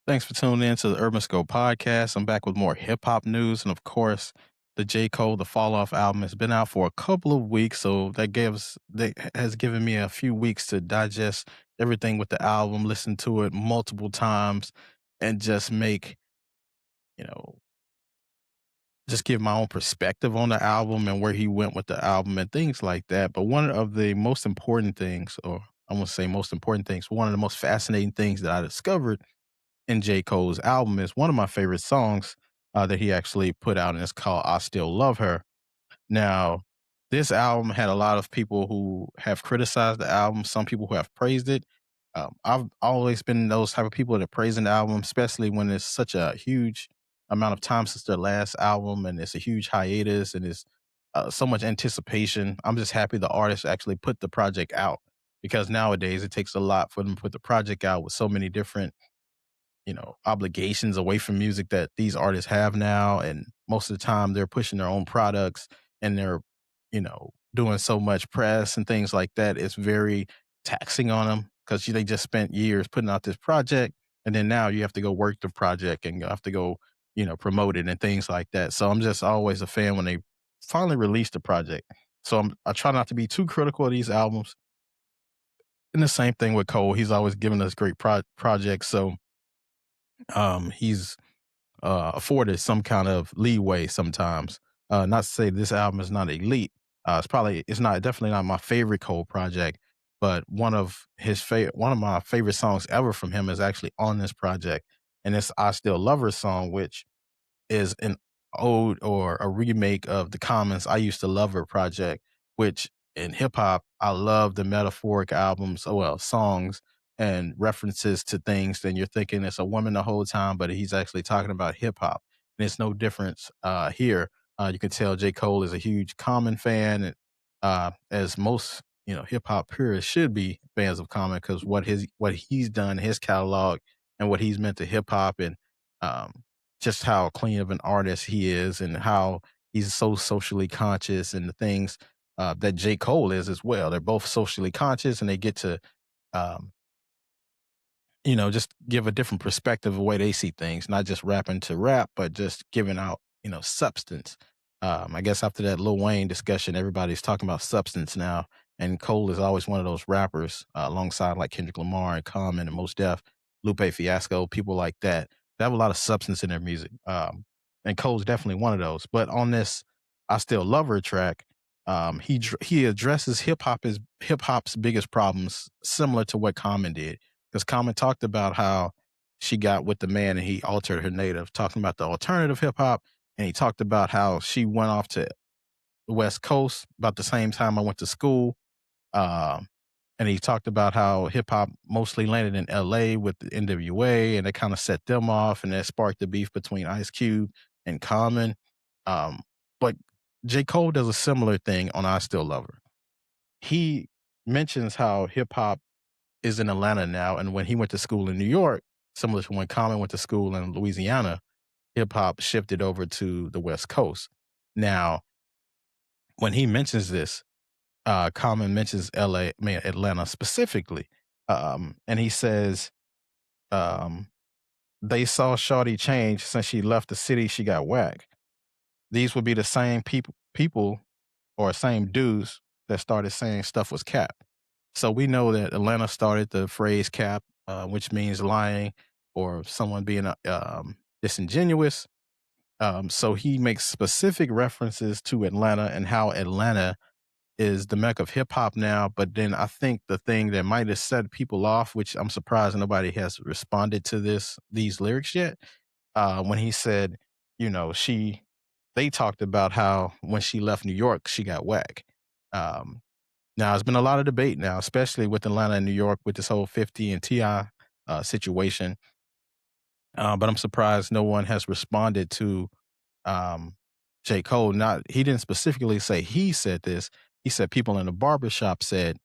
Thanks for tuning in to the Urban Scope podcast. I'm back with more hip hop news, and of course, the J Cole the Fall Off album has been out for a couple of weeks, so that has given me a few weeks to digest everything with the album, listen to it multiple times, and just make you know just give my own perspective on the album and where he went with the album and things like that. But one of the most important things, or I won't say most important things, one of the most fascinating things that I discovered in J. Cole's album is one of my favorite songs that he actually put out, and it's called I Still Love Her. Now, this album had a lot of people who have criticized the album, some people who have praised it. I've always been those type of people that praise an album, especially when it's such a huge amount of time since their last album and it's a huge hiatus and it's so much anticipation. I'm just happy the artist actually put the project out because nowadays it takes a lot for them to put the project out with so many different obligations away from music that these artists have now. And most of the time they're pushing their own products and they're, doing so much press and things like that. It's very taxing on them because they just spent years putting out this project. And then now you have to go work the project and you have to go, promote it and things like that. So I'm just always a fan when they finally release the project. So I try not to be too critical of these albums. And the same thing with Cole. He's always given us great projects. So he's afforded some kind of leeway sometimes. Not to say this album is not elite. It's not definitely not my favorite Cole project, but one of my favorite songs ever from him is actually on this project, and it's "I Still Love Her" song, which is an ode or a remake of the Commons' "I Used to Love Her" project, which in hip hop, I love the metaphoric albums, songs and references to things. Then you're thinking it's a woman the whole time, but he's actually talking about hip hop. And it's no difference here. You can tell J. Cole is a huge Common fan, and as most hip hop purists should be fans of Common because what he's done, his catalog, and what he's meant to hip hop, and um, just how clean of an artist he is and how he's so socially conscious and the things that J. Cole is as well. They're both socially conscious and they get to, um, just give a different perspective of the way they see things, not just rapping to rap, but just giving out, substance. I guess after that Lil Wayne discussion, everybody's talking about substance now. And Cole is always one of those rappers alongside like Kendrick Lamar and Common and Mos Def, Lupe Fiasco, people like that. They have a lot of substance in their music. And Cole's definitely one of those. But on this I Still Love Her track, he addresses hip hop's biggest problems, similar to what Common did because Common talked about how she got with the man and he altered her native, talking about the alternative hip hop. And he talked about how she went off to the West Coast about the same time I went to school. Um, and he talked about how hip hop mostly landed in LA with the NWA and it kind of set them off and that sparked the beef between Ice Cube and Common. But J. Cole does a similar thing on I Still Love Her. He mentions how hip hop is in Atlanta now. And when he went to school in New York, similar to when Common went to school in Louisiana, hip hop shifted over to the West Coast. Now, when he mentions this, Common mentions Atlanta specifically. And he says, um, they saw Shawty change since she left the city, she got whacked. These would be the same people or same dudes that started saying stuff was cap. So we know that Atlanta started the phrase cap, which means lying or someone being disingenuous. So he makes specific references to Atlanta and how Atlanta is the mecca of hip hop now. But then I think the thing that might have set people off, which I'm surprised nobody has responded to these lyrics yet, when he said, you know, she they talked about how when she left New York, she got whack. Um, Now, there's been a lot of debate now, especially with Atlanta and New York with this whole 50 and T.I. Situation. But I'm surprised no one has responded to um, J. Cole. Not he didn't specifically say he said this. He said people in the barbershop said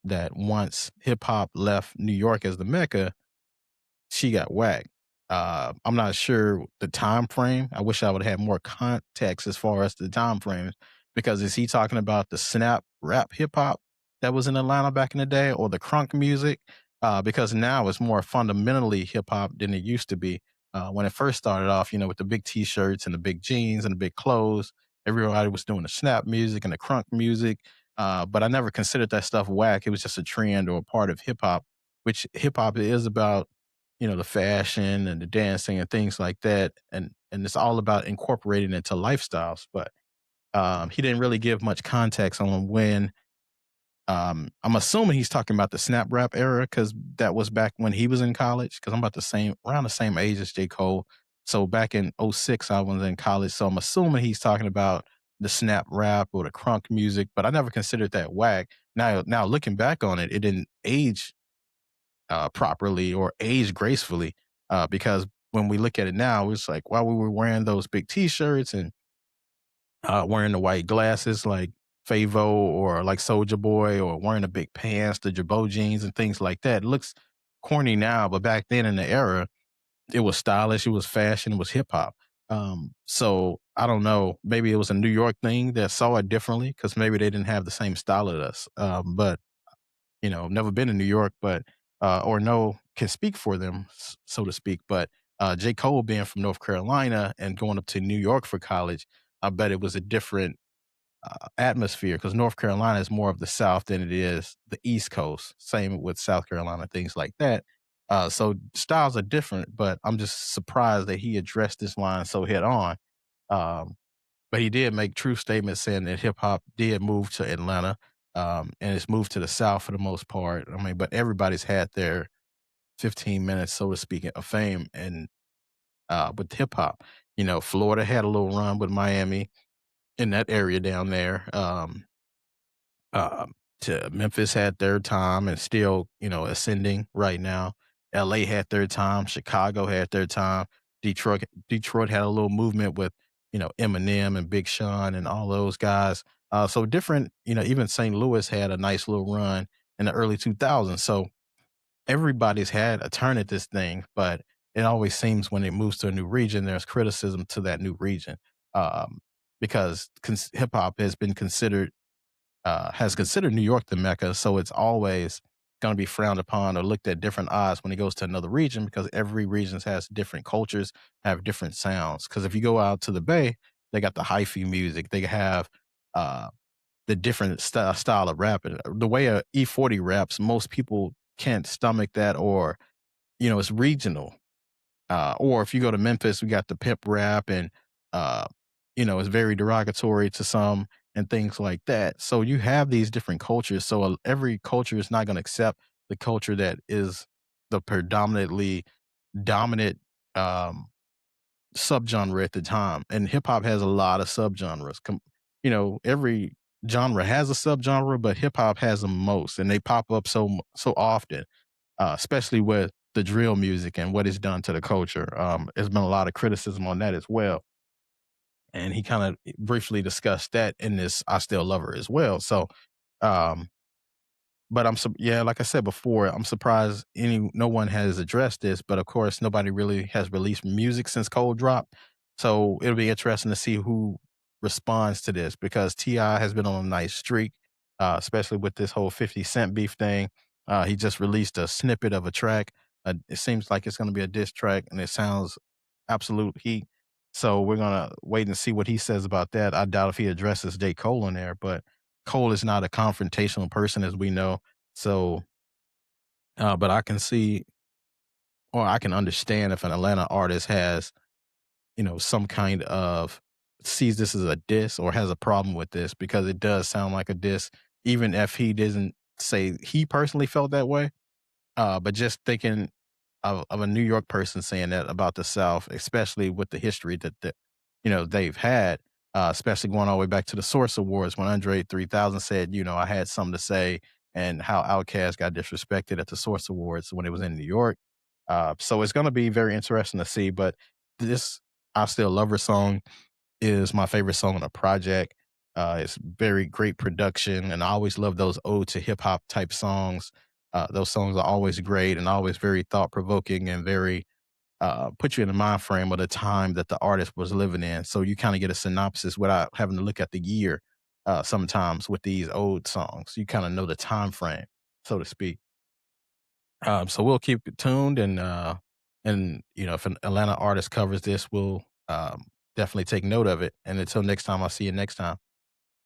that once hip hop left New York as the Mecca, she got whacked. I'm not sure the time frame. I wish I would have had more context as far as the time frames because is he talking about the snap rap hip hop that was in Atlanta back in the day or the crunk music? because now it's more fundamentally hip hop than it used to be. When it first started off, with the big T-shirts and the big jeans and the big clothes, everybody was doing the snap music and the crunk music. But I never considered that stuff whack. It was just a trend or a part of hip hop, which hip hop is about, the fashion and the dancing and things like that, and it's all about incorporating into lifestyles. But he didn't really give much context on when. I'm assuming he's talking about the snap rap era because that was back when he was in college. Because I'm about the same around the same age as J. Cole. So back in '06, I was in college. So I'm assuming he's talking about the snap rap or the crunk music, but I never considered that whack. Now looking back on it, it didn't age properly or age gracefully because when we look at it now, it's like while we were wearing those big T-shirts and wearing the white glasses like Favo or like Soldier Boy, or wearing the big pants, the Jabot jeans, and things like that. It looks corny now, but back then in the era, it was stylish, it was fashion, it was hip hop. So I don't know. Maybe it was a New York thing that saw it differently because maybe they didn't have the same style as us. But never been in New York, but or no can speak for them, so to speak. But J. Cole being from North Carolina and going up to New York for college, I bet it was a different atmosphere because North Carolina is more of the South than it is the East Coast. Same with South Carolina, things like that. So styles are different, but I'm just surprised that he addressed this line so head on. Um, but he did make true statements saying that hip hop did move to Atlanta, and it's moved to the South for the most part. I mean, but everybody's had their 15 minutes, so to speak, of fame and with hip hop. Florida had a little run with Miami in that area down there. Um, to Memphis had their time and still, ascending right now. LA had their time. Chicago had their time. Detroit had a little movement with, Eminem and Big Sean and all those guys. So different, even St. Louis had a nice little run in the early 2000s. So everybody's had a turn at this thing, but it always seems when it moves to a new region, there's criticism to that new region. Um, because hip hop has considered New York the Mecca, so it's always going to be frowned upon or looked at different eyes when it goes to another region because every region has different cultures, have different sounds. Because if you go out to the Bay, they got the hyphy music, they have uh, the different style of rapping. The way a E40 raps, most people can't stomach that, or it's regional. Or if you go to Memphis, we got the pimp rap and, uh, it's very derogatory to some and things like that. So you have these different cultures. So every culture is not going to accept the culture that is the predominantly dominant um, subgenre at the time. And hip hop has a lot of subgenres. Every genre has a subgenre, but hip hop has the most, and they pop up so often, especially with the drill music and what it's done to the culture. There's been a lot of criticism on that as well. And he kind of briefly discussed that in this I Still Love Her as well. So, um, but yeah, like I said before, I'm surprised no one has addressed this, but of course nobody really has released music since Cold Drop. So it'll be interesting to see who responds to this because T.I. has been on a nice streak, especially with this whole 50 Cent beef thing. He just released a snippet of a track. It seems like it's going to be a diss track and it sounds absolute heat. So we're going to wait and see what he says about that. I doubt if he addresses J. Cole in there, but Cole is not a confrontational person, as we know. So, but I can see or I can understand if an Atlanta artist has, some kind of sees this as a diss or has a problem with this because it does sound like a diss, even if he doesn't say he personally felt that way. But just thinking of a New York person saying that about the South, especially with the history that they've had, especially going all the way back to the Source Awards when Andre 3000 said, I had something to say, and how Outkast got disrespected at the Source Awards when it was in New York. So it's going to be very interesting to see. But this "I Still Love Her" song is my favorite song on the project. It's very great production, and I always love those ode to hip hop type songs. Those songs are always great and always very thought provoking and very put you in the mind frame of the time that the artist was living in. So you kind of get a synopsis without having to look at the year. Sometimes with these old songs, you kind of know the time frame, so to speak. So we'll keep it tuned and you know, if an Atlanta artist covers this, we'll definitely take note of it. And until next time, I'll see you next time.